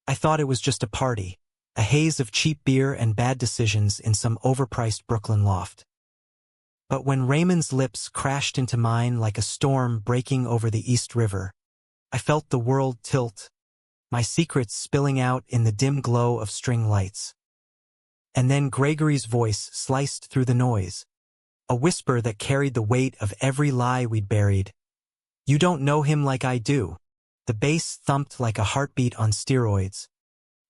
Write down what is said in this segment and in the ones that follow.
I thought it was just a party, a haze of cheap beer and bad decisions in some overpriced Brooklyn loft. But when Raymond's lips crashed into mine like a storm breaking over the East River, I felt the world tilt, my secrets spilling out in the dim glow of string lights. And then Gregory's voice sliced through the noise, a whisper that carried the weight of every lie we'd buried. "You don't know him like I do." The bass thumped like a heartbeat on steroids,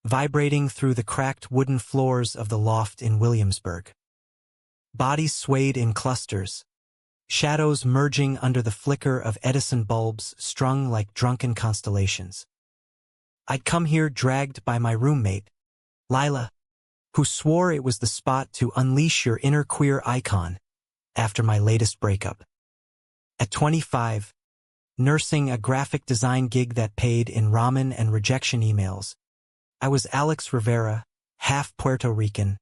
vibrating through the cracked wooden floors of the loft in Williamsburg. Bodies swayed in clusters, shadows merging under the flicker of Edison bulbs strung like drunken constellations. I'd come here dragged by my roommate, Lila, who swore it was the spot to unleash your inner queer icon after my latest breakup. At 25, nursing a graphic design gig that paid in ramen and rejection emails, I was Alex Rivera, half Puerto Rican,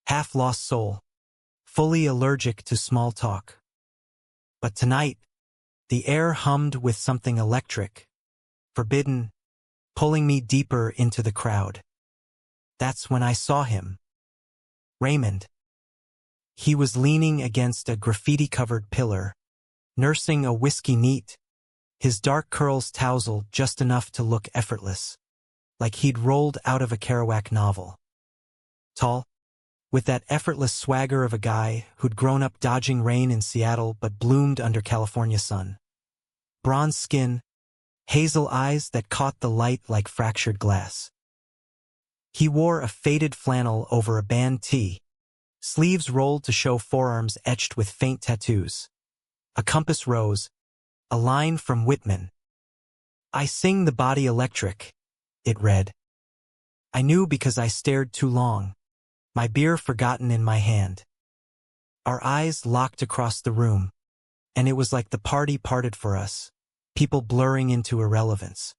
half lost soul, fully allergic to small talk. But tonight, the air hummed with something electric, forbidden, pulling me deeper into the crowd. That's when I saw him. Raymond. He was leaning against a graffiti-covered pillar, nursing a whiskey neat, his dark curls tousled just enough to look effortless, like he'd rolled out of a Kerouac novel. Tall, with that effortless swagger of a guy who'd grown up dodging rain in Seattle but bloomed under California sun. Bronze skin, hazel eyes that caught the light like fractured glass. He wore a faded flannel over a band tee, sleeves rolled to show forearms etched with faint tattoos. A compass rose, a line from Whitman. "I sing the body electric," it read. I knew because I stared too long, my beer forgotten in my hand. Our eyes locked across the room, and it was like the party parted for us, people blurring into irrelevance.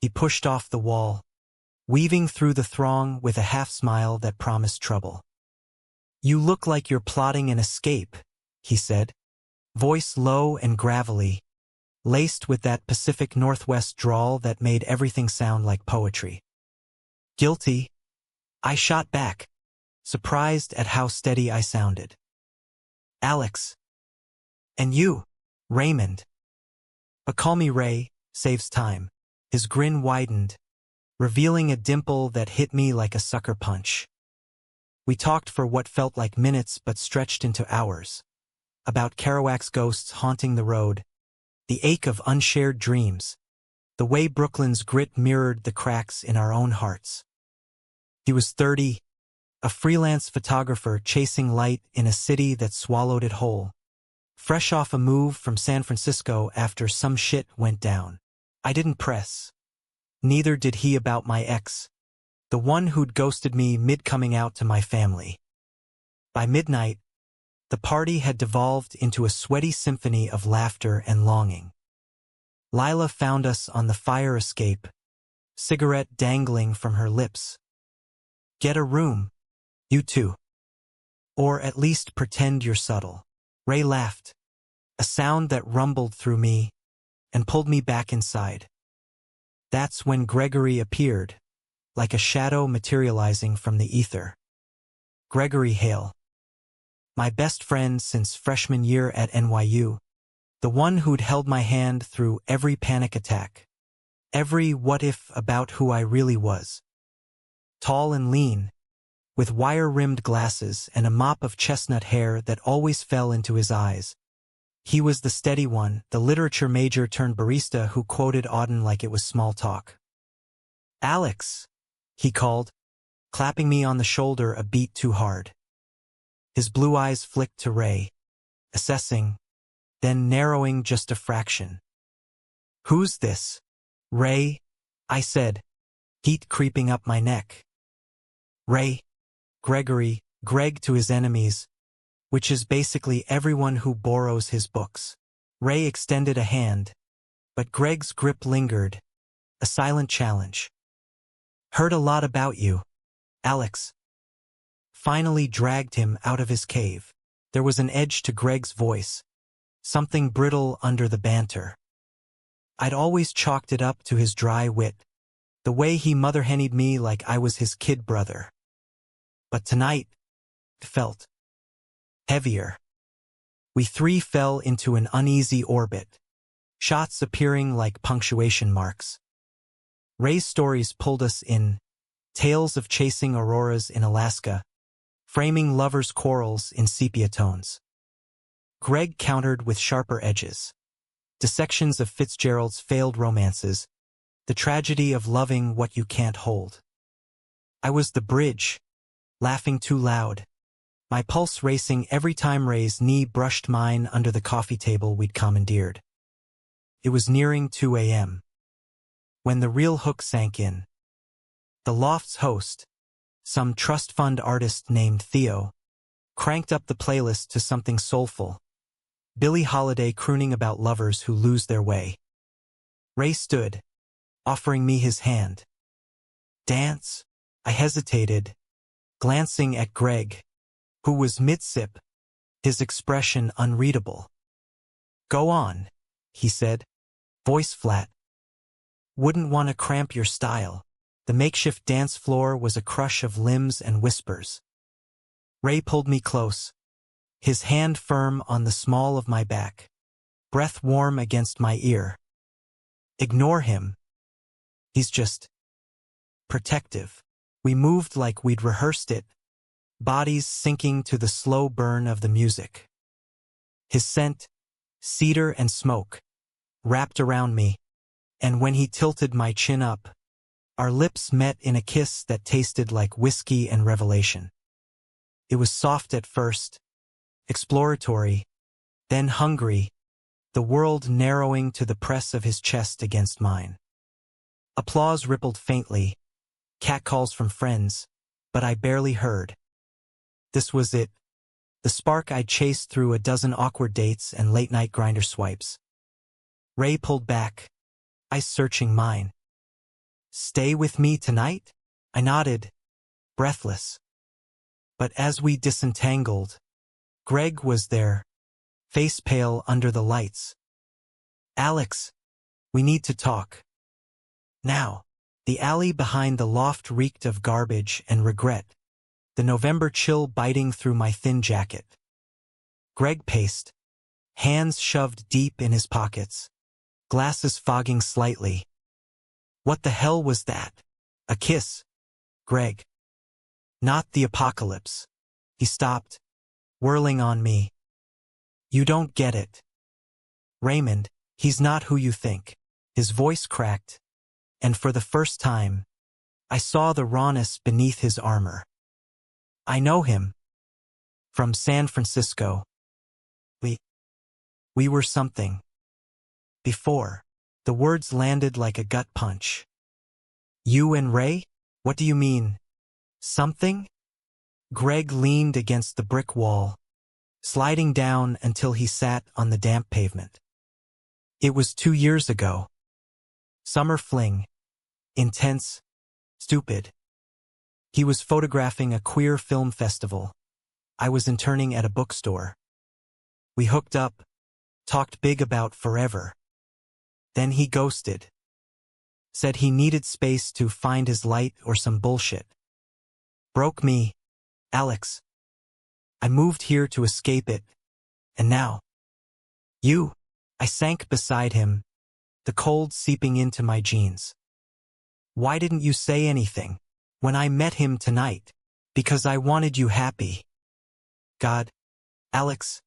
He pushed off the wall, weaving through the throng with a half-smile that promised trouble. "You look like you're plotting an escape," he said, voice low and gravelly, laced with that Pacific Northwest drawl that made everything sound like poetry. "Guilty," I shot back, surprised at how steady I sounded. "Alex." "And you, Raymond." "But call me Ray, saves time." His grin widened, revealing a dimple that hit me like a sucker punch. We talked for what felt like minutes but stretched into hours, about Kerouac's ghosts haunting the road, the ache of unshared dreams, the way Brooklyn's grit mirrored the cracks in our own hearts. He was 30, a freelance photographer chasing light in a city that swallowed it whole, fresh off a move from San Francisco after some shit went down. I didn't press. Neither did he about my ex, the one who'd ghosted me mid-coming out to my family. By midnight, the party had devolved into a sweaty symphony of laughter and longing. Lila found us on the fire escape, cigarette dangling from her lips. "Get a room, you two. Or at least pretend you're subtle." Ray laughed, a sound that rumbled through me and pulled me back inside. That's when Gregory appeared, like a shadow materializing from the ether. Gregory Hale. My best friend since freshman year at NYU, the one who'd held my hand through every panic attack, every what-if about who I really was. Tall and lean, with wire-rimmed glasses and a mop of chestnut hair that always fell into his eyes. He was the steady one, the literature major turned barista who quoted Auden like it was small talk. "Alex," he called, clapping me on the shoulder a beat too hard. His blue eyes flicked to Ray, assessing, then narrowing just a fraction. "Who's this?" "Ray," I said, heat creeping up my neck. "Ray, Gregory, Greg to his enemies, which is basically everyone who borrows his books." Ray extended a hand, but Greg's grip lingered, a silent challenge. "Heard a lot about you, Alex." Finally dragged him out of his cave. There was an edge to Greg's voice, something brittle under the banter. I'd always chalked it up to his dry wit, The way he mother-hennied me like I was his kid brother. But tonight, it felt heavier. We three fell into an uneasy orbit, shots appearing like punctuation marks. Ray's stories pulled us in, tales of chasing auroras in Alaska, framing lovers' quarrels in sepia tones. Greg countered with sharper edges, dissections of Fitzgerald's failed romances, the tragedy of loving what you can't hold. I was the bridge, laughing too loud, my pulse racing every time Ray's knee brushed mine under the coffee table we'd commandeered. It was nearing 2 a.m. when the real hook sank in. The loft's host, some trust fund artist named Theo, cranked up the playlist to something soulful, Billie Holiday crooning about lovers who lose their way. Ray stood, offering me his hand. Dance? I hesitated, glancing at Greg, who was mid-sip, his expression unreadable. Go on, he said, voice flat. Wouldn't want to cramp your style. The makeshift dance floor was a crush of limbs and whispers. Ray pulled me close, his hand firm on the small of my back, breath warm against my ear. Ignore him. He's just protective. We moved like we'd rehearsed it, bodies sinking to the slow burn of the music. His scent, cedar and smoke, wrapped around me, and when he tilted my chin up, our lips met in a kiss that tasted like whiskey and revelation. It was soft at first, exploratory, then hungry, the world narrowing to the press of his chest against mine. Applause rippled faintly, catcalls from friends, but I barely heard. This was it, the spark I'd chased through a dozen awkward dates and late-night grinder swipes. Ray pulled back, eyes searching mine. Stay with me tonight? I nodded, breathless. But as we disentangled, Greg was there, face pale under the lights. Alex, we need to talk. Now. The alley behind the loft reeked of garbage and regret, the November chill biting through my thin jacket. Greg paced, hands shoved deep in his pockets, glasses fogging slightly. What the hell was that? A kiss? Greg. Not the apocalypse. He stopped, whirling on me. You don't get it. Raymond, he's not who you think. His voice cracked, and for the first time, I saw the rawness beneath his armor. I know him. From San Francisco. We were something. Before, the words landed like a gut punch. You and Ray? What do you mean? Something? Greg leaned against the brick wall, sliding down until he sat on the damp pavement. It was 2 years ago. Summer fling. Intense. Stupid. He was photographing a queer film festival. I was interning at a bookstore. We hooked up, talked big about forever. Then he ghosted. Said he needed space to find his light or some bullshit. Broke me, Alex. I moved here to escape it, and now. You. I sank beside him, the cold seeping into my jeans. Why didn't you say anything when I met him tonight? Because I wanted you happy. God, Alex,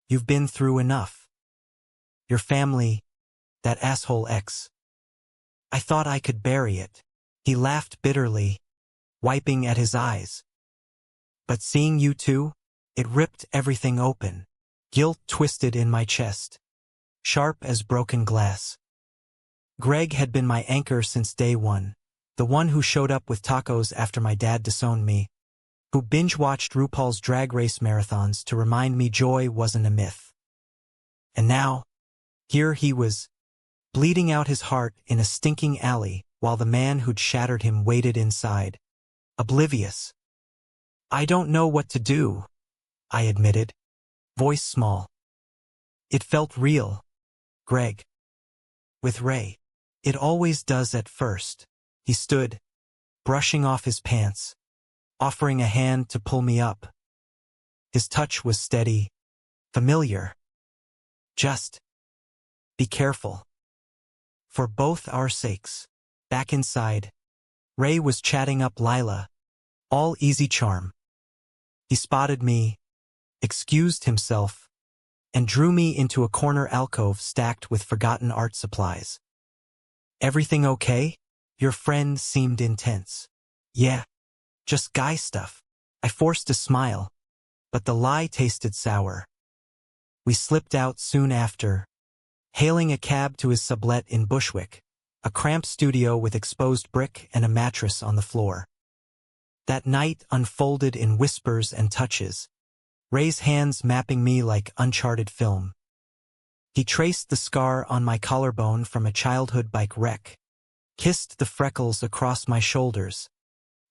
you've been through enough. Your family, that asshole ex. I thought I could bury it. He laughed bitterly, wiping at his eyes. But seeing you two, it ripped everything open. Guilt twisted in my chest, sharp as broken glass. Greg had been my anchor since day one, the one who showed up with tacos after my dad disowned me, who binge-watched RuPaul's Drag Race marathons to remind me joy wasn't a myth. And now, here he was, bleeding out his heart in a stinking alley while the man who'd shattered him waited inside, oblivious. I don't know what to do, I admitted, voice small. It felt real, Greg. With Ray. It always does at first. He stood, brushing off his pants, offering a hand to pull me up. His touch was steady, familiar. Just be careful. For both our sakes. Back inside, Ray was chatting up Lila, all easy charm. He spotted me, excused himself, and drew me into a corner alcove stacked with forgotten art supplies. "Everything okay?" Your friend seemed intense. "Yeah, just guy stuff." I forced a smile, but the lie tasted sour. We slipped out soon after, hailing a cab to his sublet in Bushwick, a cramped studio with exposed brick and a mattress on the floor. That night unfolded in whispers and touches, Ray's hands mapping me like uncharted film. He traced the scar on my collarbone from a childhood bike wreck, kissed the freckles across my shoulders,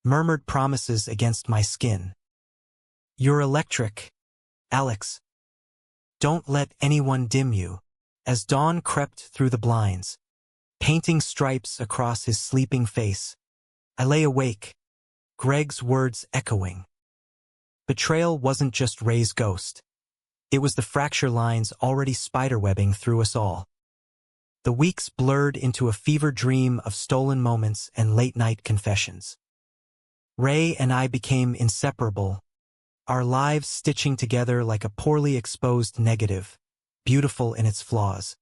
murmured promises against my skin. "You're electric, Alex. Don't let anyone dim you." As dawn crept through the blinds, painting stripes across his sleeping face, I lay awake, Greg's words echoing. Betrayal wasn't just Ray's ghost. It was the fracture lines already spiderwebbing through us all. The weeks blurred into a fever dream of stolen moments and late-night confessions. Ray and I became inseparable, our lives stitching together like a poorly exposed negative, beautiful in its flaws.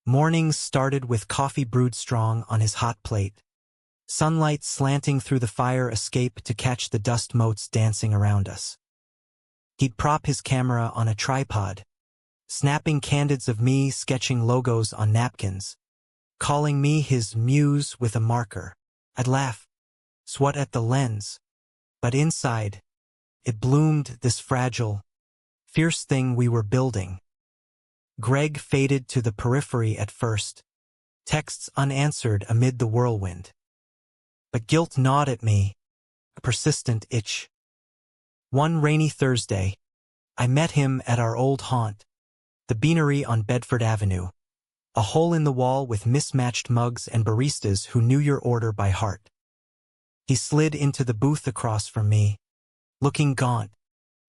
Mornings started with coffee brewed strong on his hot plate, sunlight slanting through the fire escape to catch the dust motes dancing around us. He'd prop his camera on a tripod, snapping candids of me sketching logos on napkins, calling me his muse with a marker. I'd laugh, swat at the lens, but inside, it bloomed this fragile, fierce thing we were building. Greg faded to the periphery at first, texts unanswered amid the whirlwind. But guilt gnawed at me, a persistent itch. One rainy Thursday, I met him at our old haunt, the Beanery on Bedford Avenue, a hole in the wall with mismatched mugs and baristas who knew your order by heart. He slid into the booth across from me, looking gaunt,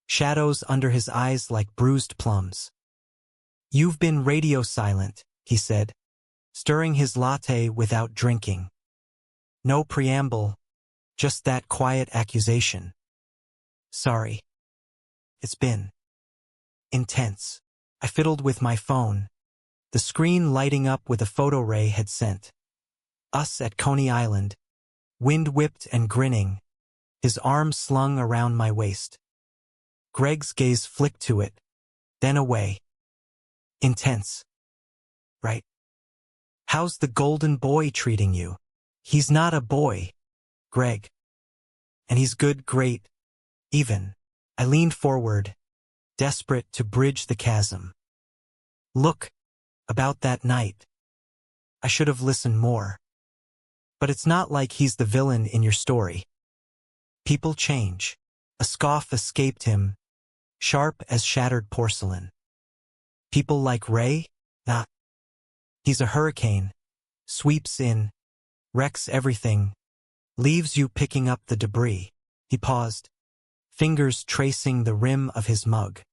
shadows under his eyes like bruised plums. "You've been radio silent," he said, stirring his latte without drinking. No preamble, just that quiet accusation. "Sorry. It's been intense." I fiddled with my phone, the screen lighting up with a photo Ray had sent. Us at Coney Island, wind-whipped and grinning, his arm slung around my waist. Greg's gaze flicked to it, then away. "Intense. Right? How's the golden boy treating you?" "He's not a boy, Greg. And he's good, great, even." I leaned forward, desperate to bridge the chasm. "Look, about that night. I should have listened more. But it's not like he's the villain in your story. People change." A scoff escaped him, sharp as shattered porcelain. "People like Ray? Nah. He's a hurricane, sweeps in, wrecks everything, leaves you picking up the debris." He paused, fingers tracing the rim of his mug.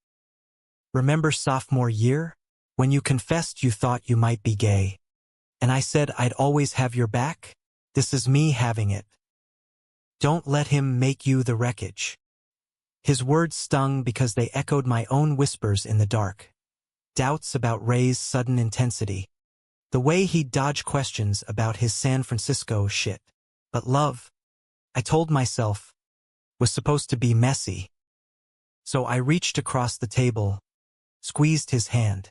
"Remember sophomore year? When you confessed you thought you might be gay, and I said I'd always have your back? This is me having it. Don't let him make you the wreckage." His words stung because they echoed my own whispers in the dark. Doubts about Ray's sudden intensity. The way he'd dodge questions about his San Francisco shit. But love, I told myself, was supposed to be messy. So I reached across the table, squeezed his hand.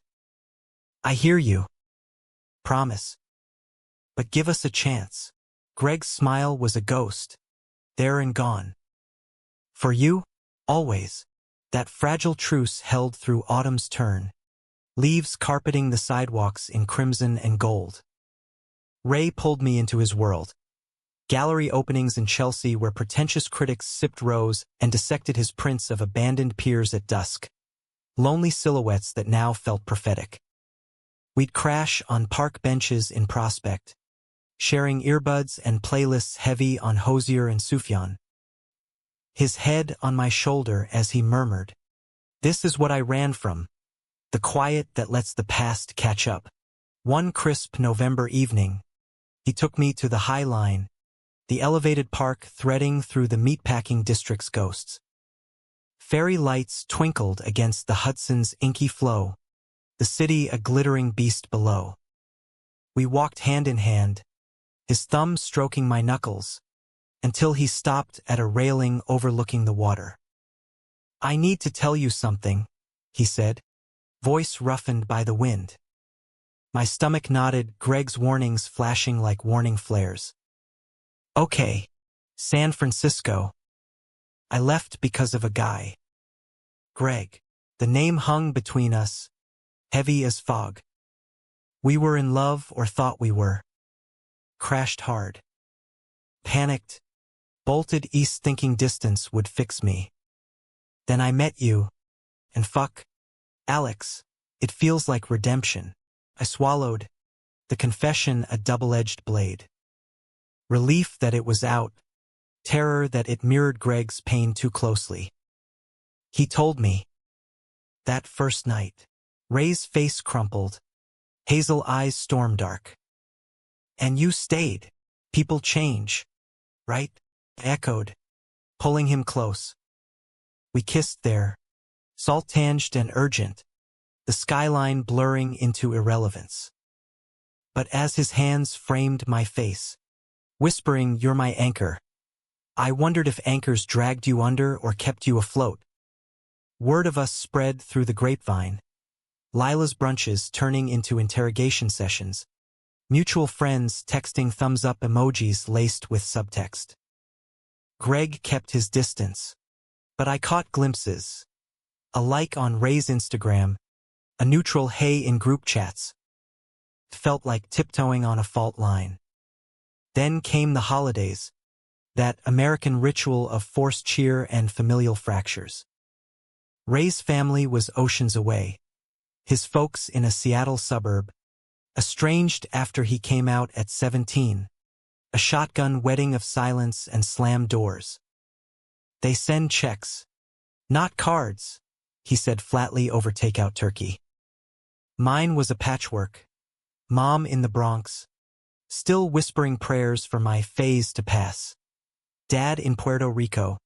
"I hear you. Promise. But give us a chance." Greg's smile was a ghost, there and gone. "For you, always." That fragile truce held through autumn's turn, leaves carpeting the sidewalks in crimson and gold. Ray pulled me into his world. Gallery openings in Chelsea where pretentious critics sipped rose and dissected his prints of abandoned piers at dusk. Lonely silhouettes that now felt prophetic. We'd crash on park benches in Prospect, sharing earbuds and playlists heavy on Hosier and Sufjan. His head on my shoulder as he murmured, "This is what I ran from, the quiet that lets the past catch up." One crisp November evening, he took me to the High Line, the elevated park threading through the meatpacking district's ghosts. Fairy lights twinkled against the Hudson's inky flow, the city a glittering beast below. We walked hand in hand, his thumb stroking my knuckles, until he stopped at a railing overlooking the water. "I need to tell you something," he said, voice roughened by the wind. My stomach nodded, Greg's warnings flashing like warning flares. "Okay, San Francisco. I left because of a guy. Greg." The name hung between us, heavy as fog. We were in love, or thought we were. Crashed hard. Panicked, bolted east thinking distance would fix me. Then I met you, and fuck, Alex, it feels like redemption. I swallowed, the confession a double-edged blade. Relief that it was out, terror that it mirrored Greg's pain too closely. He told me. That first night, Ray's face crumpled, hazel eyes storm-dark. "And you stayed. People change, right?" I echoed, pulling him close. We kissed there, salt-tanged and urgent, the skyline blurring into irrelevance. But as his hands framed my face, whispering, "You're my anchor," I wondered if anchors dragged you under or kept you afloat. Word of us spread through the grapevine, Lila's brunches turning into interrogation sessions, mutual friends texting thumbs-up emojis laced with subtext. Greg kept his distance, but I caught glimpses. A like on Ray's Instagram, a neutral hey in group chats. Felt like tiptoeing on a fault line. Then came the holidays, that American ritual of forced cheer and familial fractures. Ray's family was oceans away, his folks in a Seattle suburb, estranged after he came out at 17, a shotgun wedding of silence and slammed doors. "They send checks, not cards," he said flatly over takeout turkey. Mine was a patchwork. Mom in the Bronx, still whispering prayers for my phase to pass. Dad in Puerto Rico,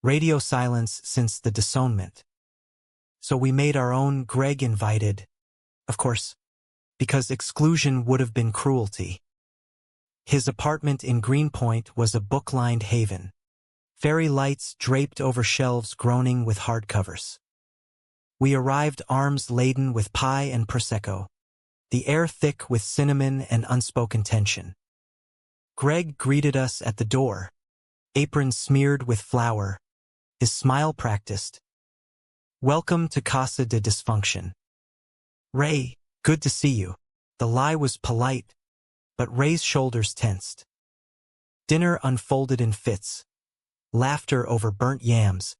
radio silence since the disownment. So we made our own. Greg invited, of course, because exclusion would have been cruelty. His apartment in Greenpoint was a book-lined haven. Fairy lights draped over shelves groaning with hardcovers. We arrived arms laden with pie and Prosecco, the air thick with cinnamon and unspoken tension. Greg greeted us at the door, apron smeared with flour, his smile practiced. "Welcome to Casa de Dysfunction. Ray, good to see you." The lie was polite, but Ray's shoulders tensed. Dinner unfolded in fits. Laughter over burnt yams,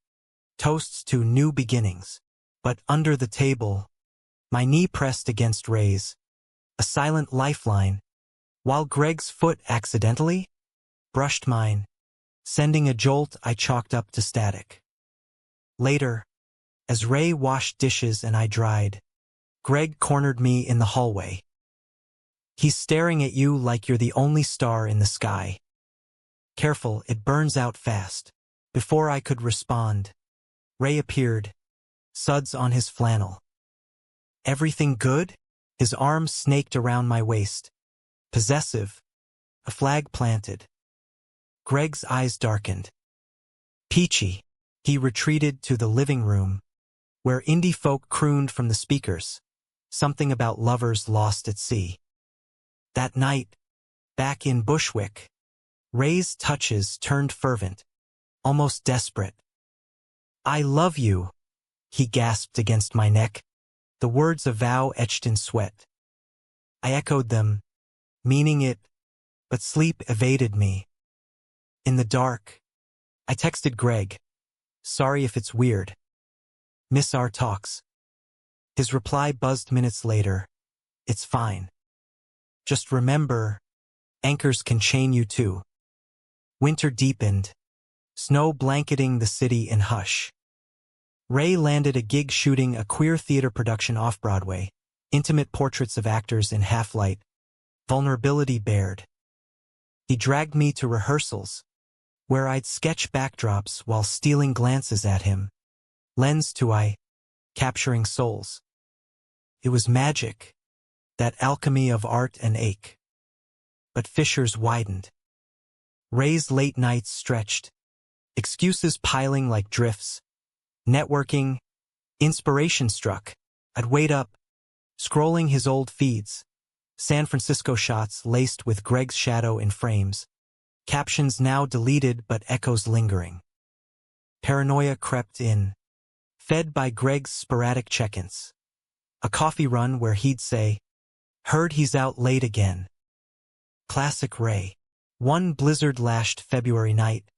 toasts to new beginnings. But under the table, my knee pressed against Ray's, a silent lifeline, while Greg's foot accidentally brushed mine, sending a jolt I chalked up to static. Later, as Ray washed dishes and I dried, Greg cornered me in the hallway. "He's staring at you like you're the only star in the sky. Careful, it burns out fast." Before I could respond, Ray appeared, suds on his flannel. "Everything good?" His arm snaked around my waist. Possessive, a flag planted. Greg's eyes darkened. "Peachy." He retreated to the living room, where indie folk crooned from the speakers, something about lovers lost at sea. That night, back in Bushwick, Ray's touches turned fervent, almost desperate. "I love you," he gasped against my neck, the words a vow etched in sweat. I echoed them, meaning it, but sleep evaded me. In the dark, I texted Greg, "Sorry if it's weird. Miss our talks." His reply buzzed minutes later, "It's fine. Just remember, Anchors can chain you too. Winter deepened, snow blanketing the city in hush. Ray landed a gig shooting a queer theater production off-Broadway, intimate portraits of actors in half-light, vulnerability bared. He dragged me to rehearsals, where I'd sketch backdrops while stealing glances at him, lens to eye, capturing souls. It was magic, that alchemy of art and ache. But fissures widened. Ray's late nights stretched, excuses piling like drifts, networking, inspiration struck. I'd wait up, scrolling his old feeds, San Francisco shots laced with Greg's shadow in frames, captions now deleted but echoes lingering. Paranoia crept in, fed by Greg's sporadic check-ins. A coffee run where he'd say, "Heard he's out late again." Classic Ray. One blizzard-lashed February night,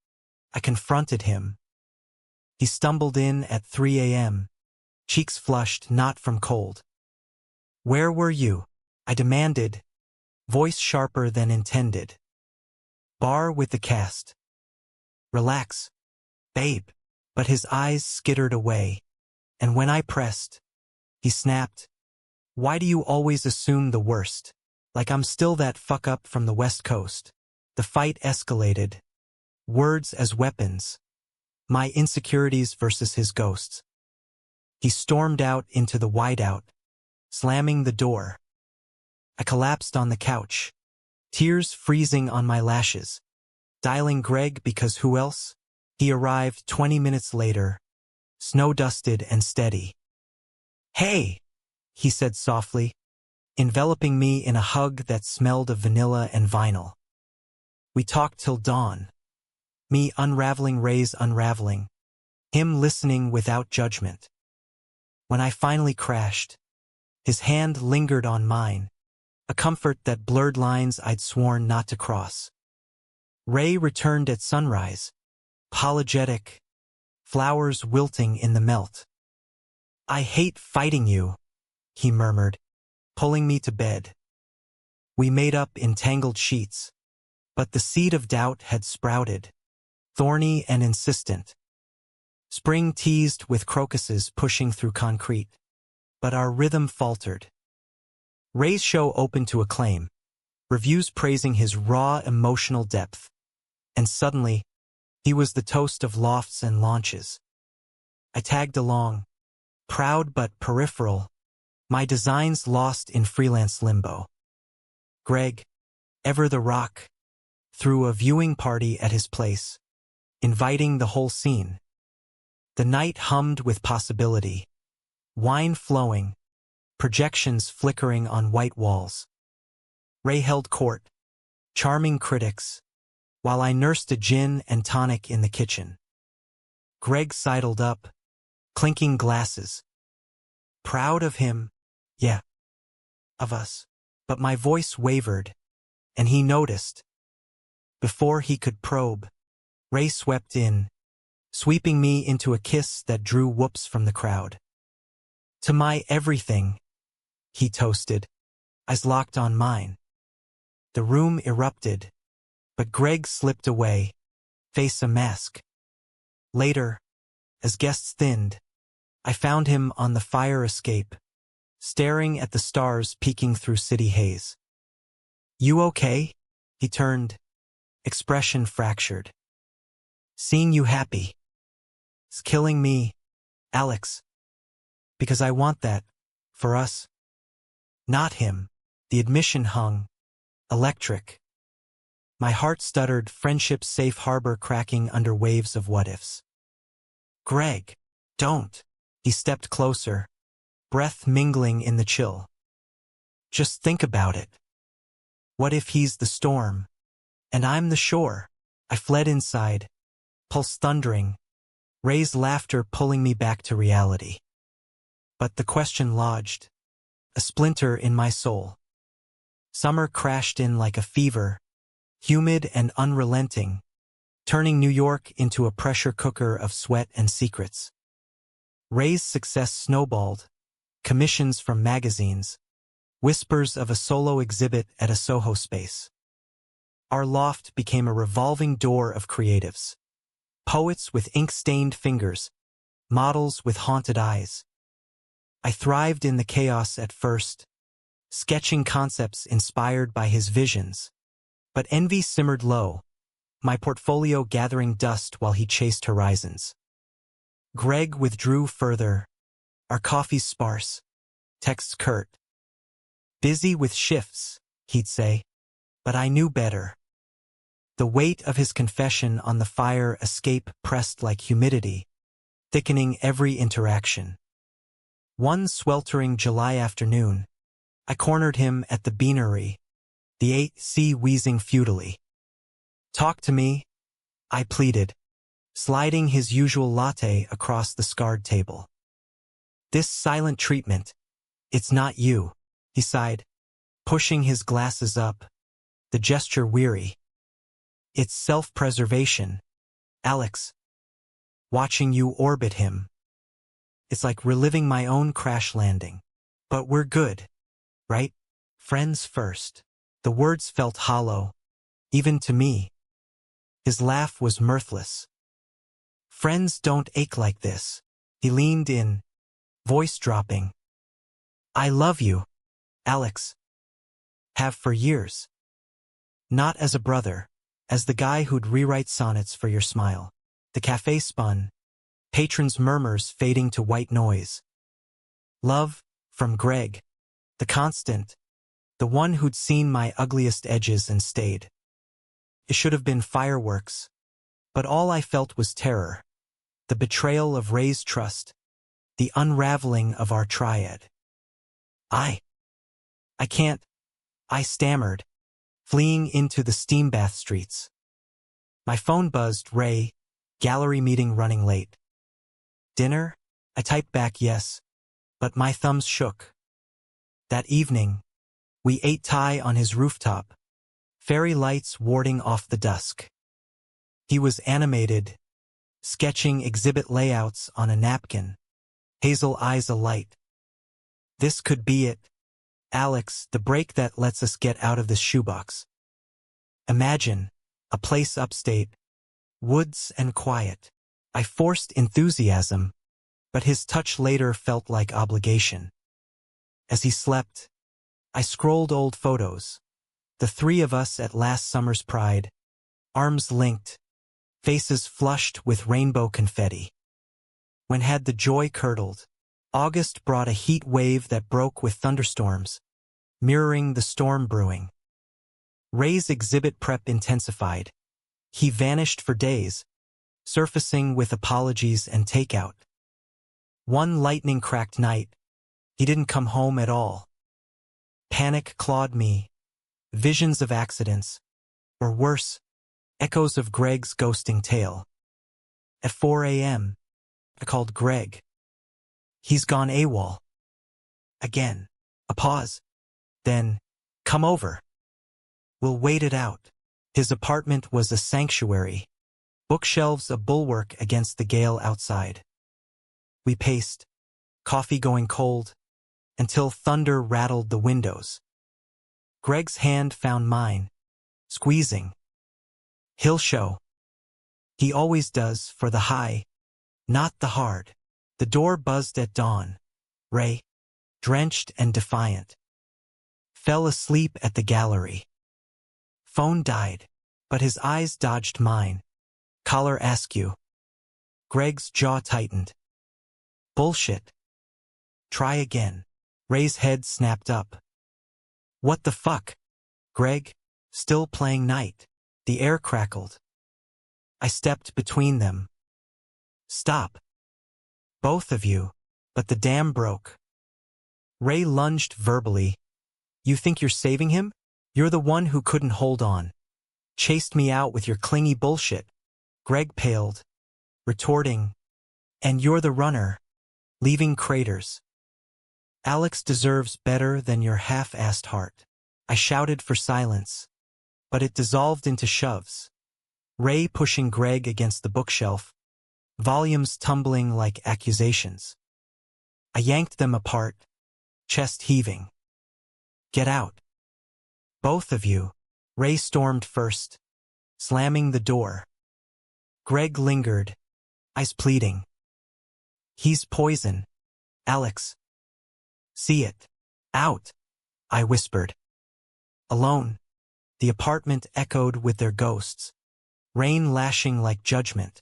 I confronted him. He stumbled in at 3 a.m., cheeks flushed not from cold. "Where were you?" I demanded, voice sharper than intended. "Bar with the cast." "Relax, babe." But his eyes skittered away, and when I pressed, he snapped, "Why do you always assume the worst? Like I'm still that fuck-up from the West Coast." The fight escalated. Words as weapons. My insecurities versus his ghosts. He stormed out into the whiteout, slamming the door. I collapsed on the couch, tears freezing on my lashes, dialing Greg because who else? He arrived 20 minutes later, snow-dusted and steady. "Hey," he said softly, enveloping me in a hug that smelled of vanilla and vinyl. We talked till dawn, me unraveling Ray's unraveling, him listening without judgment. When I finally crashed, his hand lingered on mine, a comfort that blurred lines I'd sworn not to cross. Ray returned at sunrise, apologetic, flowers wilting in the melt. "I hate fighting you," he murmured, pulling me to bed. We made up in tangled sheets, but the seed of doubt had sprouted, thorny and insistent. Spring teased with crocuses pushing through concrete, but our rhythm faltered. Ray's show opened to acclaim, reviews praising his raw emotional depth, and suddenly, he was the toast of lofts and launches. I tagged along, proud but peripheral, my designs lost in freelance limbo. Greg, ever the rock, threw a viewing party at his place, inviting the whole scene. The night hummed with possibility, wine flowing, projections flickering on white walls. Ray held court, charming critics, while I nursed a gin and tonic in the kitchen. Greg sidled up, clinking glasses. Proud of him, yeah, of us. But my voice wavered, and he noticed. Before he could probe, Ray swept in, sweeping me into a kiss that drew whoops from the crowd. "To my everything," he toasted, eyes locked on mine. The room erupted, but Greg slipped away, face a mask. Later, as guests thinned, I found him on the fire escape, staring at the stars peeking through city haze. "You okay?" He turned, expression fractured. "Seeing you happy. It's killing me, Alex. Because I want that, for us." Not him. The admission hung, electric. My heart stuttered, friendship's safe harbor cracking under waves of what-ifs. "Greg, don't." He stepped closer, breath mingling in the chill. "Just think about it. What if he's the storm, and I'm the shore?" I fled inside, pulse thundering, Ray's laughter pulling me back to reality. But the question lodged, a splinter in my soul. Summer crashed in like a fever, humid and unrelenting, turning New York into a pressure cooker of sweat and secrets. Ray's success snowballed, commissions from magazines, whispers of a solo exhibit at a Soho space. Our loft became a revolving door of creatives. Poets with ink-stained fingers, models with haunted eyes. I thrived in the chaos at first, sketching concepts inspired by his visions. But envy simmered low, my portfolio gathering dust while he chased horizons. Greg withdrew further, our coffees sparse, texts curt. Busy with shifts, he'd say, but I knew better. The weight of his confession on the fire escape pressed like humidity, thickening every interaction. One sweltering July afternoon, I cornered him at the beanery, the 8C wheezing futilely. "Talk to me," I pleaded, sliding his usual latte across the scarred table. "This silent treatment, it's not you," he sighed, pushing his glasses up, the gesture weary. "It's self-preservation, Alex. Watching you orbit him. It's like reliving my own crash landing. But we're good, right? Friends first." The words felt hollow, even to me. His laugh was mirthless. "Friends don't ache like this." He leaned in, voice dropping. "I love you, Alex. Have for years. Not as a brother, as the guy who'd rewrite sonnets for your smile." The cafe spun, patrons' murmurs fading to white noise. Love, from Greg, the constant, the one who'd seen my ugliest edges and stayed. It should have been fireworks, but all I felt was terror, the betrayal of Ray's trust, the unraveling of our triad. I can't, I stammered, fleeing into the steam bath streets. My phone buzzed. "Ray, gallery meeting running late." "Dinner?" I typed back yes, but my thumbs shook. That evening, we ate Thai on his rooftop, fairy lights warding off the dusk. He was animated, sketching exhibit layouts on a napkin, hazel eyes alight. This could be it, Alex, the break that lets us get out of this shoebox. Imagine, a place upstate, woods and quiet. I forced enthusiasm, but his touch later felt like obligation. As he slept, I scrolled old photos, the three of us at last summer's Pride, arms linked, faces flushed with rainbow confetti. When had the joy curdled? August brought a heat wave that broke with thunderstorms, mirroring the storm brewing. Ray's exhibit prep intensified. He vanished for days, surfacing with apologies and takeout. One lightning-cracked night, he didn't come home at all. Panic clawed me, visions of accidents, or worse, echoes of Greg's ghosting tale. At 4 a.m., I called Greg. "He's gone AWOL." Again, a pause. Then, "Come over. We'll wait it out." His apartment was a sanctuary, bookshelves a bulwark against the gale outside. We paced, coffee going cold, until thunder rattled the windows. Greg's hand found mine, squeezing. "He'll show. He always does, for the high, not the hard." The door buzzed at dawn. Ray, drenched and defiant, fell asleep at the gallery. Phone died, but his eyes dodged mine. Collar askew. Greg's jaw tightened. "Bullshit. Try again." Ray's head snapped up. "What the fuck?" Greg, still playing night. The air crackled. I stepped between them. "Stop. Both of you." But the dam broke. Ray lunged verbally. "You think you're saving him? You're the one who couldn't hold on. Chased me out with your clingy bullshit." Greg paled, retorting, "And you're the runner, leaving craters. Alex deserves better than your half-assed heart." I shouted for silence, but it dissolved into shoves. Ray pushing Greg against the bookshelf, volumes tumbling like accusations. I yanked them apart, chest heaving. "Get out. Both of you." Ray stormed first, slamming the door. Greg lingered, eyes pleading. He's poison, Alex. See it. Out, I whispered. Alone, the apartment echoed with their ghosts, rain lashing like judgment.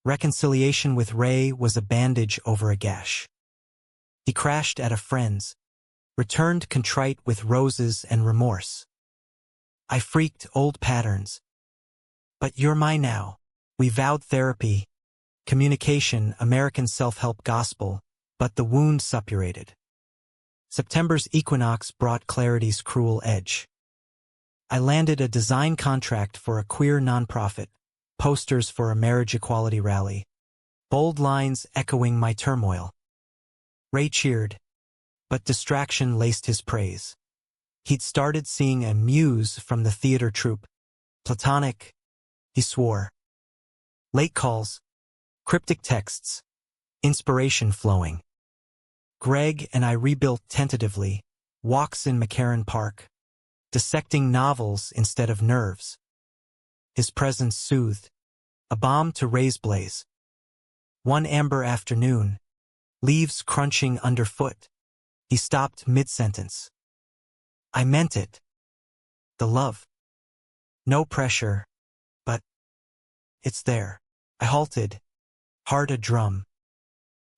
Reconciliation with Ray was a bandage over a gash. He crashed at a friend's, returned contrite with roses and remorse. I freaked old patterns. But you're mine now. We vowed therapy, communication, American self-help gospel, but the wound suppurated. September's equinox brought clarity's cruel edge. I landed a design contract for a queer nonprofit, posters for a marriage equality rally, bold lines echoing my turmoil. Ray cheered, but distraction laced his praise. He'd started seeing a muse from the theater troupe. Platonic, he swore. Late calls, cryptic texts, inspiration flowing. Greg and I rebuilt tentatively, walks in McCarran Park, dissecting novels instead of nerves. His presence soothed, a balm to Ray's blaze. One amber afternoon, leaves crunching underfoot, he stopped mid-sentence. I meant it. The love. No pressure, but it's there. I halted, heart a drum.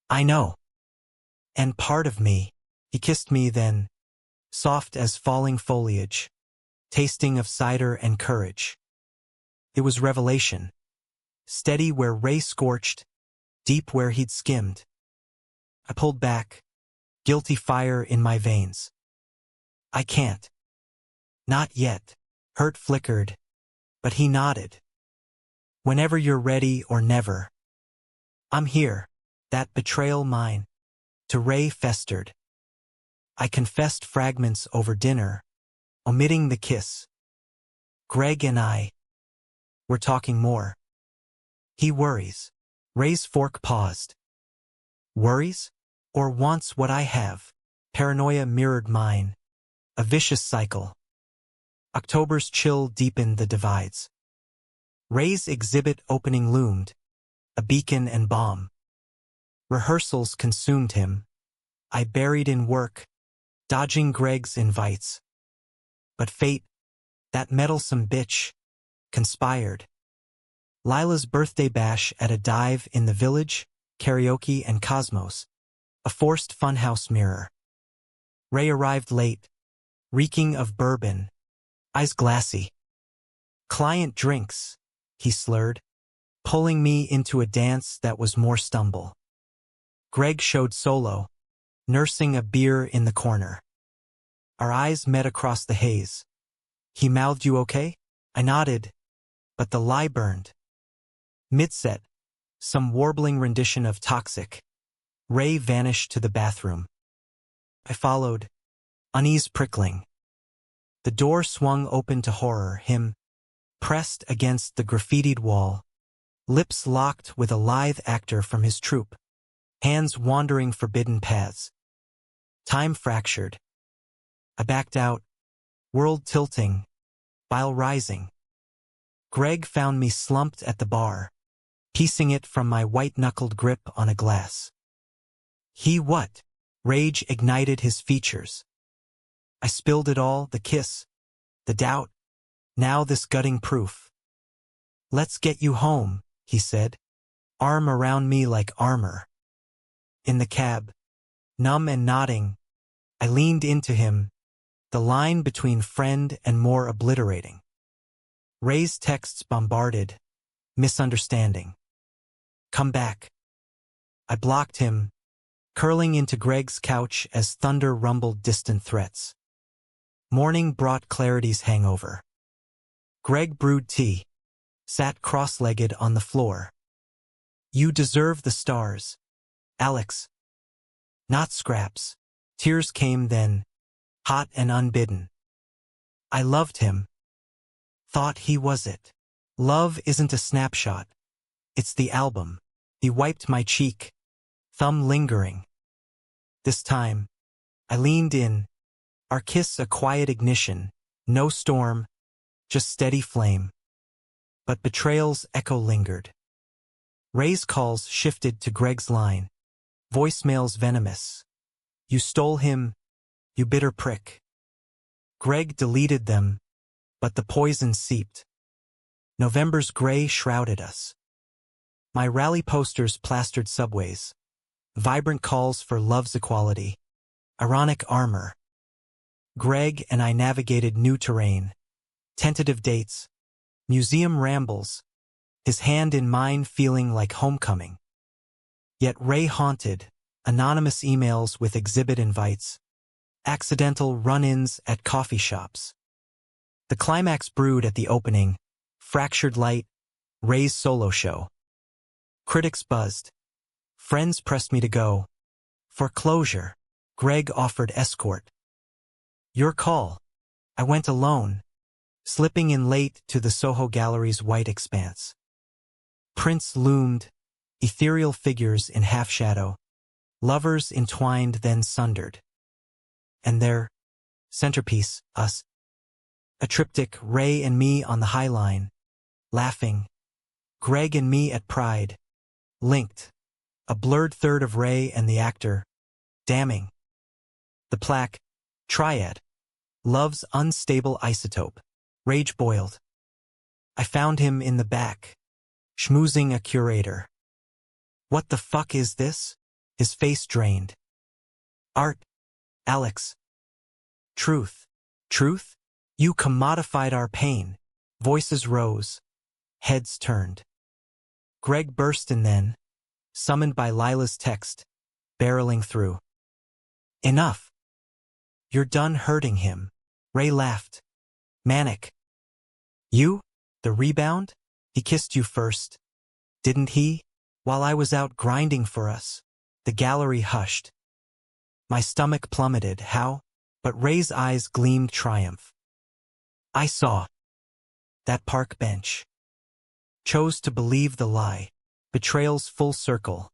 I know. And part of me, he kissed me then, soft as falling foliage, tasting of cider and courage. It was revelation. Steady where Ray scorched, deep where he'd skimmed. I pulled back, guilty fire in my veins. I can't. Not yet. Hurt flickered, but he nodded. Whenever you're ready or never. I'm here. That betrayal mine. To Ray festered. I confessed fragments over dinner, omitting the kiss. Greg and I were talking more. He worries. Ray's fork paused. Worries? Or wants what I have? Paranoia mirrored mine. A vicious cycle. October's chill deepened the divides. Ray's exhibit opening loomed, a beacon and bomb. Rehearsals consumed him. I buried in work, dodging Greg's invites. But fate, that meddlesome bitch, conspired. Lila's birthday bash at a dive in the village, karaoke and Cosmos, a forced funhouse mirror. Ray arrived late, reeking of bourbon, eyes glassy. Client drinks, he slurred, pulling me into a dance that was more stumble. Greg showed solo, nursing a beer in the corner. Our eyes met across the haze. He mouthed, "You okay?" I nodded, but the lie burned. Mid-set, some warbling rendition of Toxic. Ray vanished to the bathroom. I followed, unease prickling. The door swung open to horror, him, pressed against the graffitied wall, lips locked with a lithe actor from his troupe, hands wandering forbidden paths. Time fractured. I backed out, world tilting, bile rising. Greg found me slumped at the bar, piecing it from my white-knuckled grip on a glass. He what? Rage ignited his features. I spilled it all, the kiss, the doubt, now this gutting proof. Let's get you home, he said, arm around me like armor. In the cab, numb and nodding, I leaned into him, the line between friend and more obliterating. Ray's texts bombarded, misunderstanding. Come back. I blocked him, curling into Greg's couch as thunder rumbled distant threats. Morning brought clarity's hangover. Greg brewed tea, sat cross-legged on the floor. You deserve the stars, Alex. Not scraps. Tears came then, hot and unbidden. I loved him. Thought he was it. Love isn't a snapshot. It's the album. He wiped my cheek, thumb lingering. This time, I leaned in, our kiss a quiet ignition, no storm, just steady flame. But betrayal's echo lingered. Ray's calls shifted to Greg's line, voicemails venomous. You stole him, you bitter prick. Greg deleted them, but the poison seeped. November's gray shrouded us. My rally posters plastered subways, vibrant calls for love's equality, ironic armor. Greg and I navigated new terrain, tentative dates, museum rambles, his hand in mine feeling like homecoming. Yet Ray haunted, anonymous emails with exhibit invites, accidental run-ins at coffee shops. The climax brewed at the opening, fractured light, Ray's solo show. Critics buzzed. Friends pressed me to go. For closure, Greg offered escort. Your call. I went alone, slipping in late to the Soho Gallery's white expanse. Prints loomed, ethereal figures in half-shadow, lovers entwined then sundered. And their centerpiece, us. A triptych, Ray and me on the High Line, laughing. Greg and me at Pride, linked. A blurred third of Ray and the actor, damning. The plaque, Triad, love's unstable isotope, rage boiled. I found him in the back, schmoozing a curator. What the fuck is this? His face drained. Art, Alex. Truth. Truth? You commodified our pain. Voices rose. Heads turned. Greg burst in then, summoned by Lila's text, barreling through. Enough. You're done hurting him. Ray laughed. Manic. You? The rebound? He kissed you first. Didn't he? While I was out grinding for us. The gallery hushed. My stomach plummeted. How? But Ray's eyes gleamed triumph. I saw. That park bench. Chose to believe the lie. Betrayal's full circle.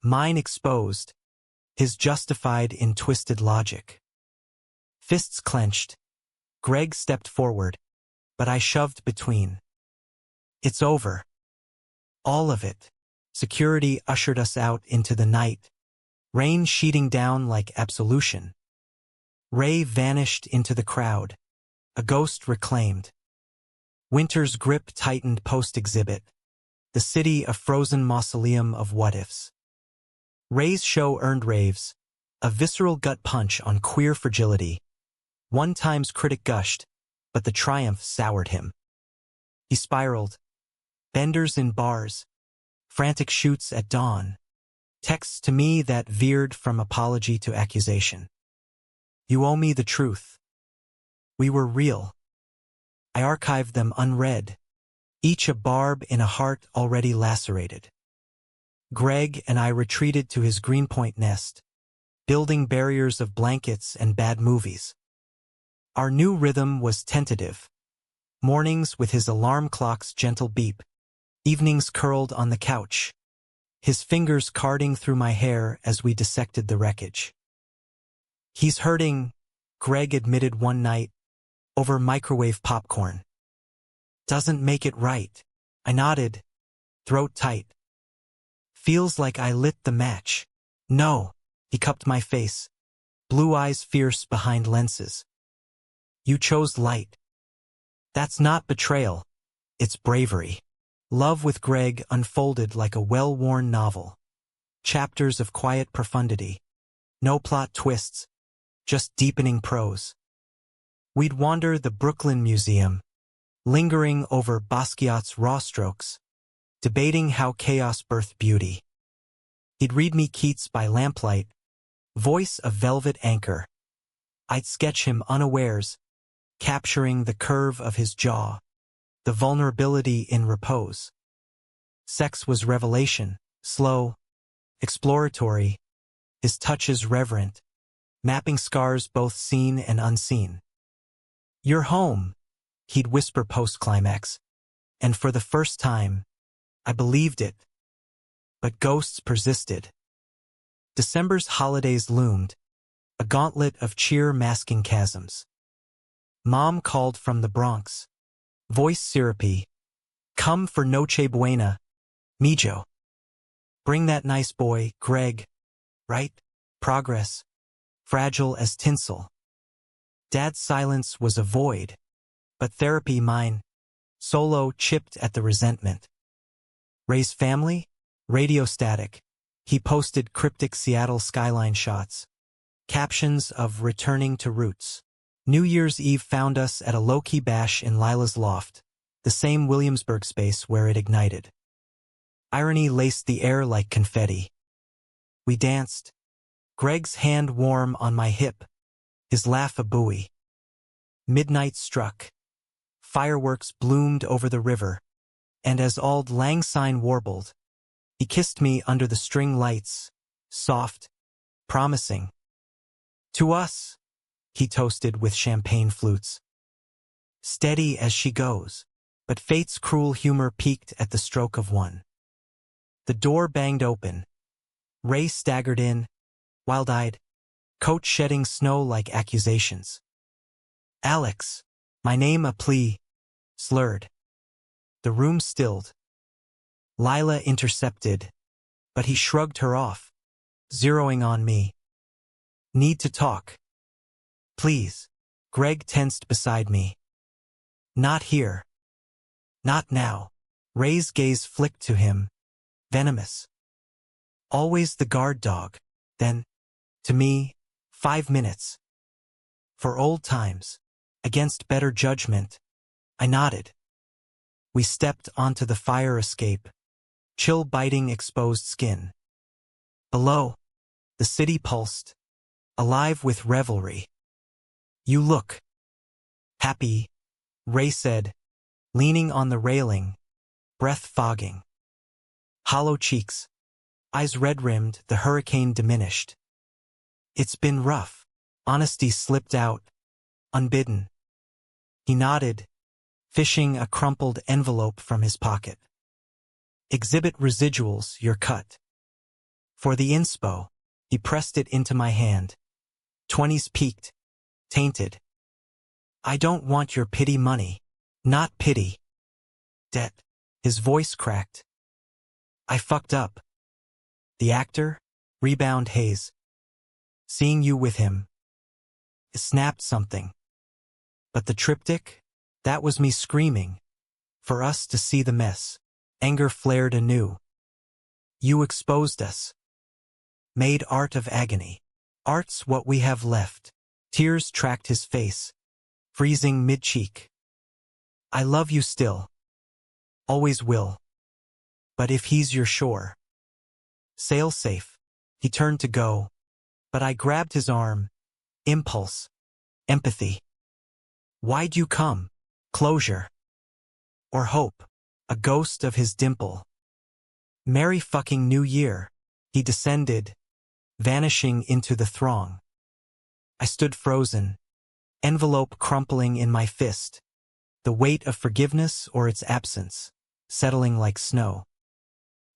Mine exposed. His justified in twisted logic. Fists clenched. Greg stepped forward, but I shoved between. It's over. All of it. Security ushered us out into the night, rain sheeting down like absolution. Ray vanished into the crowd, a ghost reclaimed. Winter's grip tightened post-exhibit, the city a frozen mausoleum of what-ifs. Ray's show earned raves, a visceral gut punch on queer fragility. One time's critic gushed, but the triumph soured him. He spiraled. Benders in bars, frantic shoots at dawn, texts to me that veered from apology to accusation. You owe me the truth. We were real. I archived them unread, each a barb in a heart already lacerated. Greg and I retreated to his Greenpoint nest, building barriers of blankets and bad movies. Our new rhythm was tentative. Mornings with his alarm clock's gentle beep, evenings curled on the couch, his fingers carding through my hair as we dissected the wreckage. He's hurting, Greg admitted one night, over microwave popcorn. Doesn't make it right. I nodded, throat tight. Feels like I lit the match. No, he cupped my face, blue eyes fierce behind lenses. You chose light. That's not betrayal. It's bravery. Love with Greg unfolded like a well-worn novel. Chapters of quiet profundity. No plot twists, just deepening prose. We'd wander the Brooklyn Museum, lingering over Basquiat's raw strokes, debating how chaos birthed beauty. He'd read me Keats by lamplight, voice a velvet anchor. I'd sketch him unawares, capturing the curve of his jaw, the vulnerability in repose. Sex was revelation, slow, exploratory, his touches reverent, mapping scars both seen and unseen. You're home, he'd whisper post-climax, and for the first time, I believed it. But ghosts persisted. December's holidays loomed, a gauntlet of cheer masking chasms. Mom called from the Bronx, Voice syrupy. Come for Noche Buena, Mijo. Bring that nice boy, Greg. Right? Progress. Fragile as tinsel. Dad's silence was a void, but therapy mine. Solo chipped at the resentment. Ray's family? Radio static. He posted cryptic Seattle skyline shots. Captions of returning to roots. New Year's Eve found us at a low-key bash in Lila's loft, the same Williamsburg space where it ignited. Irony laced the air like confetti. We danced. Greg's hand warm on my hip, his laugh a buoy. Midnight struck. Fireworks bloomed over the river, and as Auld Lang Syne warbled, he kissed me under the string lights, soft, promising. To us, he toasted with champagne flutes. Steady as she goes, but fate's cruel humor peaked at the stroke of one. The door banged open. Ray staggered in, wild-eyed, coat shedding snow like accusations. Alex, my name a plea, slurred. The room stilled. Lila intercepted, but he shrugged her off, zeroing on me. Need to talk. Please. Greg tensed beside me. Not here. Not now. Ray's gaze flicked to him, venomous. Always the guard dog, then, to me, 5 minutes. For old times, against better judgment, I nodded. We stepped onto the fire escape, chill biting exposed skin. Below, the city pulsed, alive with revelry. You look happy, Ray said, leaning on the railing, breath fogging. Hollow cheeks, eyes red-rimmed, the hurricane diminished. It's been rough. Honesty slipped out, unbidden. He nodded, fishing a crumpled envelope from his pocket. Exhibit residuals, your cut. For the inspo, he pressed it into my hand. 20s peaked, tainted. I don't want your pity money. Not pity. Debt. His voice cracked. I fucked up. The actor? Rebound haze. Seeing you with him. Snapped something. But the triptych? That was me screaming. For us to see the mess. Anger flared anew. You exposed us. Made art of agony. Art's what we have left. Tears tracked his face, freezing mid-cheek. I love you still. Always will. But if he's your shore. Sail safe. He turned to go, but I grabbed his arm. Impulse. Empathy. Why'd you come? Closure. Or hope. A ghost of his dimple. Merry fucking New Year. He descended, vanishing into the throng. I stood frozen, envelope crumpling in my fist, the weight of forgiveness or its absence, settling like snow.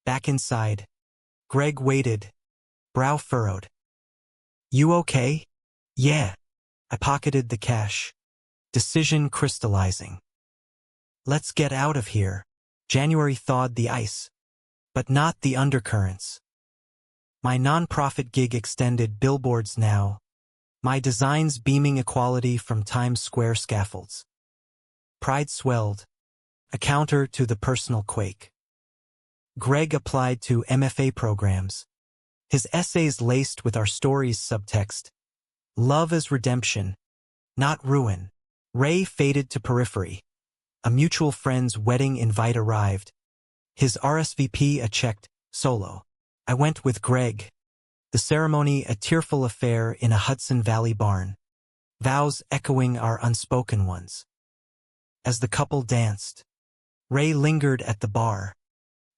Back inside, Greg waited, brow furrowed. You okay? Yeah. I pocketed the cash. Decision crystallizing. Let's get out of here. January thawed the ice, but not the undercurrents. My nonprofit gig extended billboards now, my designs beaming equality from Times Square scaffolds. Pride swelled, a counter to the personal quake. Greg applied to MFA programs, his essays laced with our story's subtext. Love as redemption, not ruin. Ray faded to periphery. A mutual friend's wedding invite arrived. His RSVP a checked, solo. I went with Greg. The ceremony a tearful affair in a Hudson Valley barn. Vows echoing our unspoken ones. As the couple danced, Ray lingered at the bar,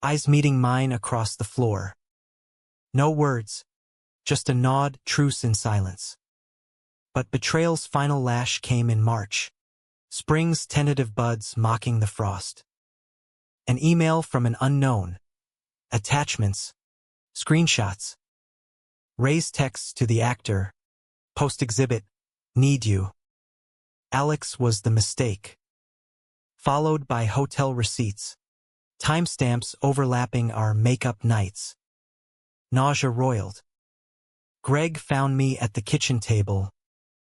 eyes meeting mine across the floor. No words, just a nod, truce in silence. But betrayal's final lash came in March. Spring's tentative buds mocking the frost. An email from an unknown. Attachments. Screenshots. Ray's texts to the actor. Post exhibit. Need you. Alex was the mistake. followed by hotel receipts, timestamps overlapping our makeup nights. Nausea roiled. Greg found me at the kitchen table,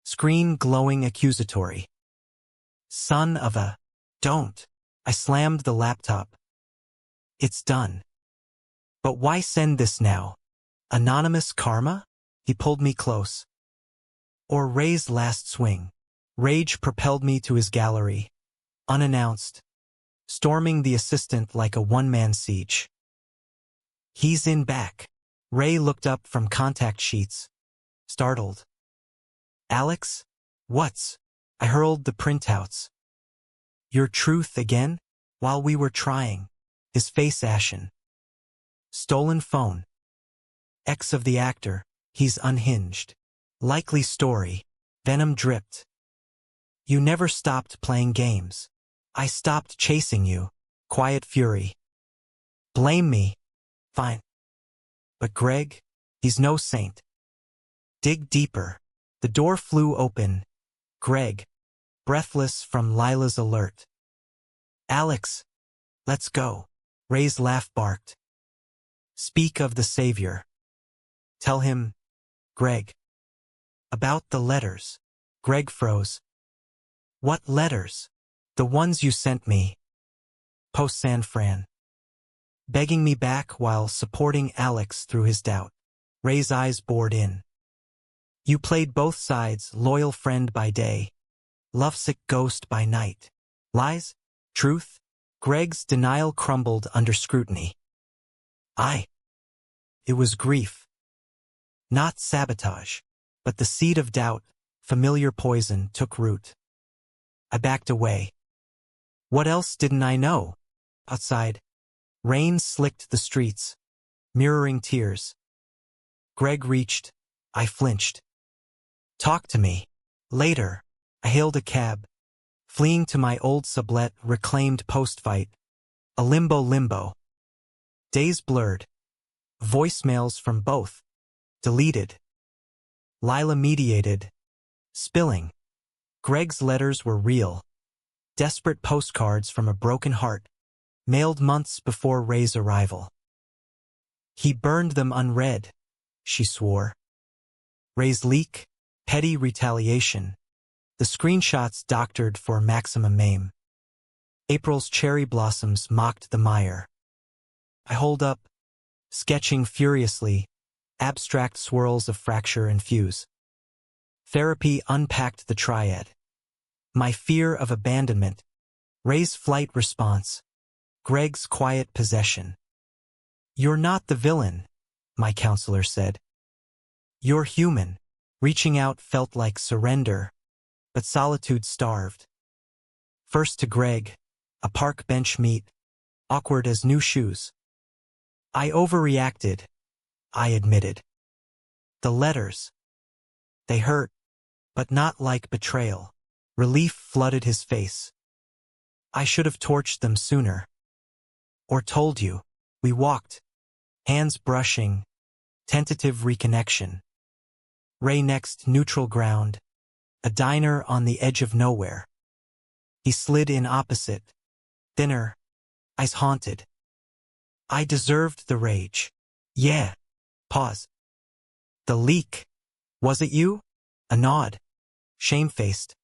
screen glowing accusatory. Son of a... Don't. I slammed the laptop. It's done. But why send this now? Anonymous karma? He pulled me close. Or Ray's last swing. Rage propelled me to his gallery, unannounced, storming the assistant like a one-man siege. He's in back. Ray looked up from contact sheets, startled. Alex? What's? I hurled the printouts. Your truth again? While we were trying. His face ashen. Stolen phone. Ex of the actor. He's unhinged. Likely story. Venom dripped. You never stopped playing games. I stopped chasing you. Quiet fury. Blame me. Fine. But Greg, he's no saint. Dig deeper. The door flew open. Greg, breathless from Lila's alert. Alex, let's go. Ray's laugh barked. Speak of the savior. Tell him, Greg. About the letters. Greg froze. What letters? The ones you sent me. Post San Fran. Begging me back while supporting Alex through his doubt. Ray's eyes bored in. You played both sides, loyal friend by day, lovesick ghost by night. Lies? Truth? Greg's denial crumbled under scrutiny. It was grief. Not sabotage, but the seed of doubt, familiar poison, took root. I backed away. What else didn't I know? Outside, rain slicked the streets, mirroring tears. Greg reached. I flinched. Talk to me. Later, I hailed a cab, fleeing to my old sublet reclaimed post-fight. A limbo. Days blurred. Voicemails from both. Deleted. Lila mediated. Spilling. Greg's letters were real. Desperate postcards from a broken heart, mailed months before Ray's arrival. He burned them unread, she swore. Ray's leak, petty retaliation. The screenshots doctored for maximum aim. April's cherry blossoms mocked the mire. I holed up, sketching furiously, abstract swirls of fracture and fuse. Therapy unpacked the triad. My fear of abandonment, Ray's flight response, Greg's quiet possession. You're not the villain, my counselor said. You're human. Reaching out felt like surrender, but solitude starved. First to Greg, a park bench meet, awkward as new shoes. I overreacted, I admitted. The letters. They hurt, but not like betrayal. Relief flooded his face. I should have torched them sooner. Or told you. We walked, hands brushing, tentative reconnection. Ray next neutral ground, a diner on the edge of nowhere. He slid in opposite, thinner, eyes haunted. I deserved the rage. Yeah. Pause. The leak. Was it you? A nod. Shamefaced.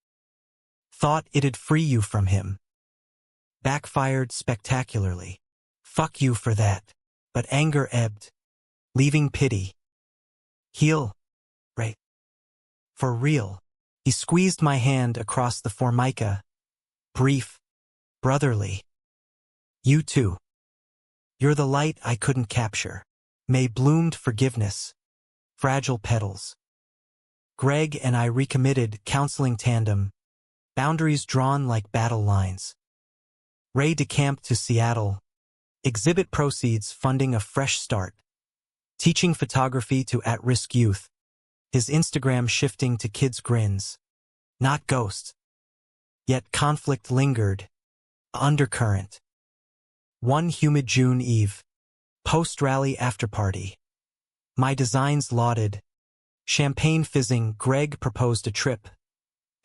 Thought it'd free you from him. Backfired spectacularly. Fuck you for that. But anger ebbed, leaving pity. Heal. Ray. For real. He squeezed my hand across the formica. Brief. Brotherly. You too. You're the light I couldn't capture. May bloomed forgiveness. Fragile petals. Greg and I recommitted counseling tandem. Boundaries drawn like battle lines. Ray decamped to Seattle. Exhibit proceeds funding a fresh start. Teaching photography to at-risk youth. His Instagram shifting to kids' grins. Not ghosts. Yet conflict lingered. Undercurrent. One humid June eve. Post-rally afterparty. My designs lauded. Champagne fizzing, Greg proposed a trip.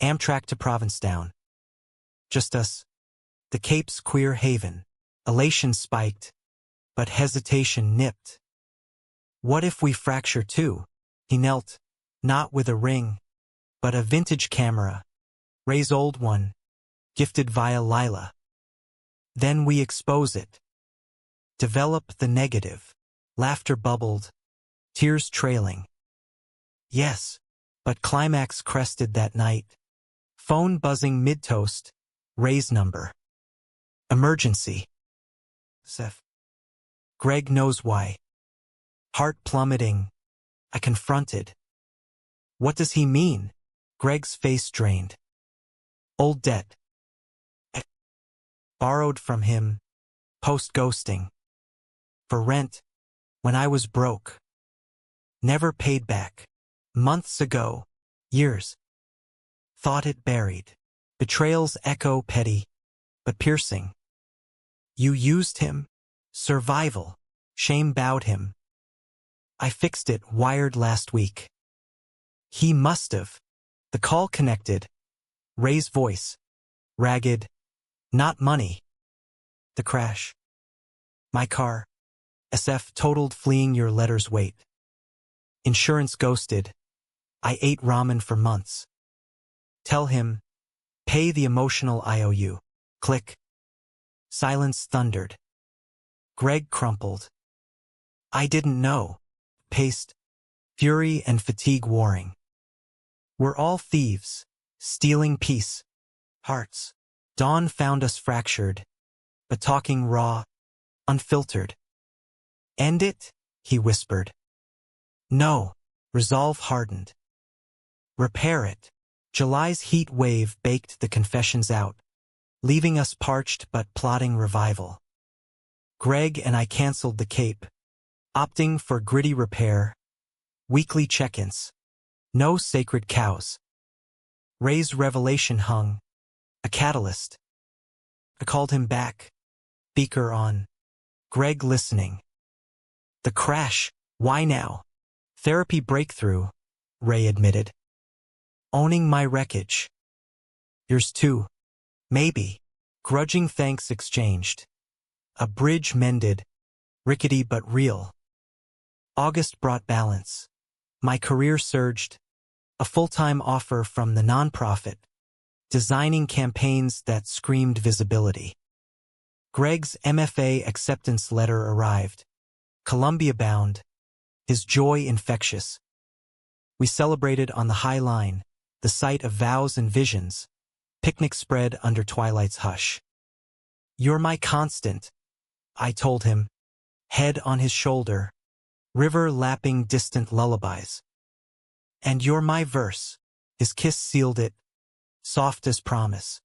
Amtrak to Provincetown. Just us. The Cape's queer haven. Elation spiked, but hesitation nipped. What if we fracture too? He knelt, not with a ring, but a vintage camera, Ray's old one, gifted via Lila. Then we expose it. Develop the negative. Laughter bubbled, tears trailing. Yes, but climax crested that night. Phone buzzing mid-toast, Ray's number. Emergency. Seth. Greg knows why. Heart plummeting. I confronted. What does he mean? Greg's face drained. Old debt. Borrowed from him, post-ghosting. For rent, when I was broke. Never paid back. Months ago. Years. Thought it buried. Betrayals echo petty, but piercing. You used him. Survival. Shame bowed him. I fixed it wired last week. He must have. The call connected. Ray's voice. Ragged. Not money. The crash. My car. SF totaled fleeing your letter's weight. Insurance ghosted. I ate ramen for months. Tell him. Pay the emotional IOU. Click. Silence thundered. Greg crumpled. I didn't know. Paste. Fury and fatigue warring. We're all thieves, stealing peace. Hearts. Dawn found us fractured, but talking raw, unfiltered. End it, he whispered. No, resolve hardened. Repair it. July's heat wave baked the confessions out, leaving us parched but plotting revival. Greg and I canceled the Cape, opting for gritty repair, weekly check-ins. No sacred cows. Ray's revelation hung, a catalyst. I called him back, beaker on. Greg listening. The crash, why now? Therapy breakthrough, Ray admitted. Owning my wreckage. Yours too. Maybe. Grudging thanks exchanged. A bridge mended, rickety but real. August brought balance. My career surged. A full-time offer from the nonprofit, designing campaigns that screamed visibility. Greg's MFA acceptance letter arrived. Columbia bound, his joy infectious. We celebrated on the High Line, the site of vows and visions, picnic spread under twilight's hush. You're my constant, I told him, head on his shoulder, river lapping distant lullabies. And you're my verse, his kiss sealed it, soft as promise.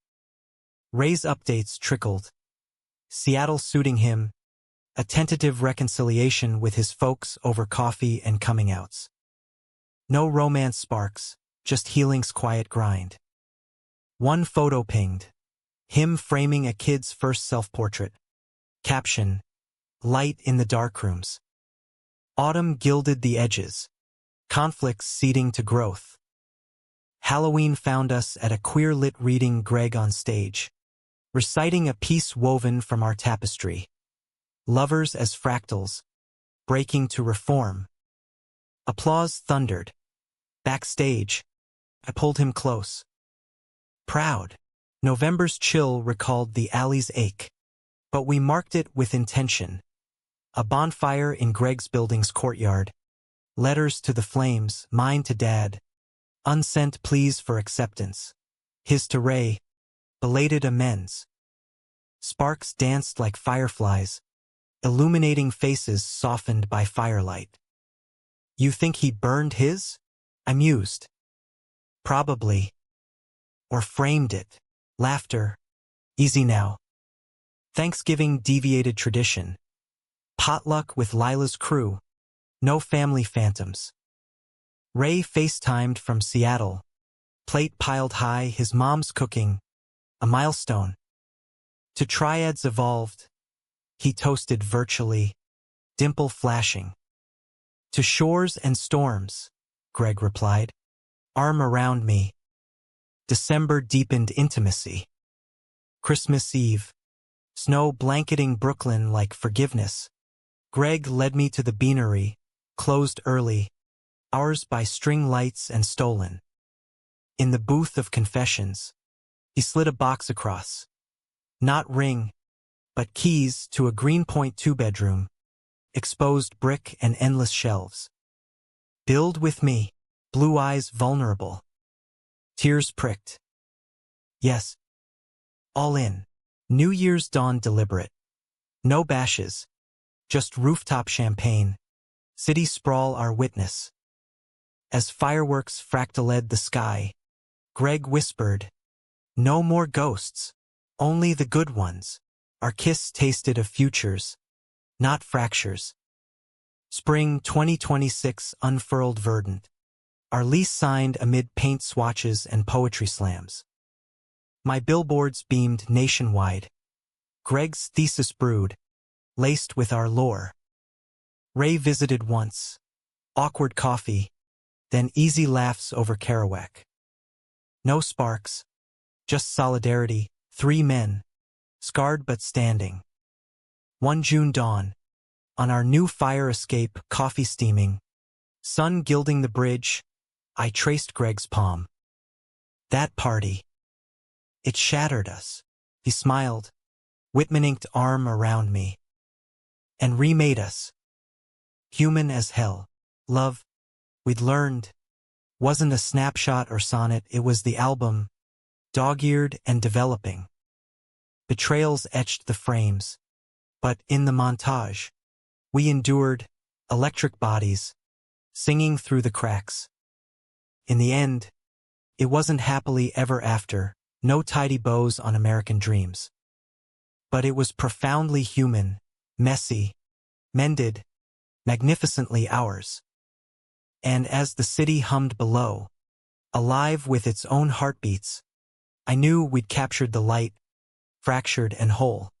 Ray's updates trickled. Seattle suiting him, a tentative reconciliation with his folks over coffee and coming-outs. No romance sparks, just healing's quiet grind. One photo pinged, him framing a kid's first self-portrait. Caption, light in the darkrooms. Autumn gilded the edges, conflicts seeding to growth. Halloween found us at a queer-lit reading Greg on stage, reciting a piece woven from our tapestry. Lovers as fractals, breaking to reform. Applause thundered. Backstage, I pulled him close. Proud. November's chill recalled the alley's ache, but we marked it with intention. A bonfire in Greg's building's courtyard. Letters to the flames, mine to Dad. Unsent pleas for acceptance. His to Ray. Belated amends. Sparks danced like fireflies, illuminating faces softened by firelight. You think he burned his? I mused. Probably. Or framed it. Laughter. Easy now. Thanksgiving deviated tradition. Potluck with Lila's crew. No family phantoms. Ray FaceTimed from Seattle. Plate piled high, his mom's cooking. A milestone. To triads evolved. He toasted virtually, dimple flashing. To shores and storms, Greg replied. Arm around me. December deepened intimacy. Christmas Eve. Snow blanketing Brooklyn like forgiveness. Greg led me to the beanery, closed early, ours by string lights and stolen. In the booth of confessions, he slid a box across. Not ring, but keys to a Greenpoint two-bedroom, exposed brick and endless shelves. Build with me, blue eyes vulnerable. Tears pricked. Yes. All in. New Year's dawn deliberate. No bashes. Just rooftop champagne. City sprawl our witness. As fireworks fractaled the sky, Greg whispered, "No more ghosts. Only the good ones." Our kiss tasted of futures, not fractures. Spring 2026 unfurled verdant. Our lease signed amid paint swatches and poetry slams. My billboards beamed nationwide. Greg's thesis brewed, laced with our lore. Ray visited once. Awkward coffee, then easy laughs over Kerouac. No sparks, just solidarity, 3 men, scarred but standing. One June dawn, on our new fire escape, coffee steaming, sun gilding the bridge, I traced Greg's palm. That party. It shattered us. He smiled, Whitman-inked arm around me, and remade us. Human as hell. Love, we'd learned, wasn't a snapshot or sonnet, it was the album, dog-eared and developing. Betrayals etched the frames, but in the montage, we endured, electric bodies, singing through the cracks. In the end, it wasn't happily ever after, no tidy bows on American dreams. But it was profoundly human, messy, mended, magnificently ours. And as the city hummed below, alive with its own heartbeats, I knew we'd captured the light, fractured and whole.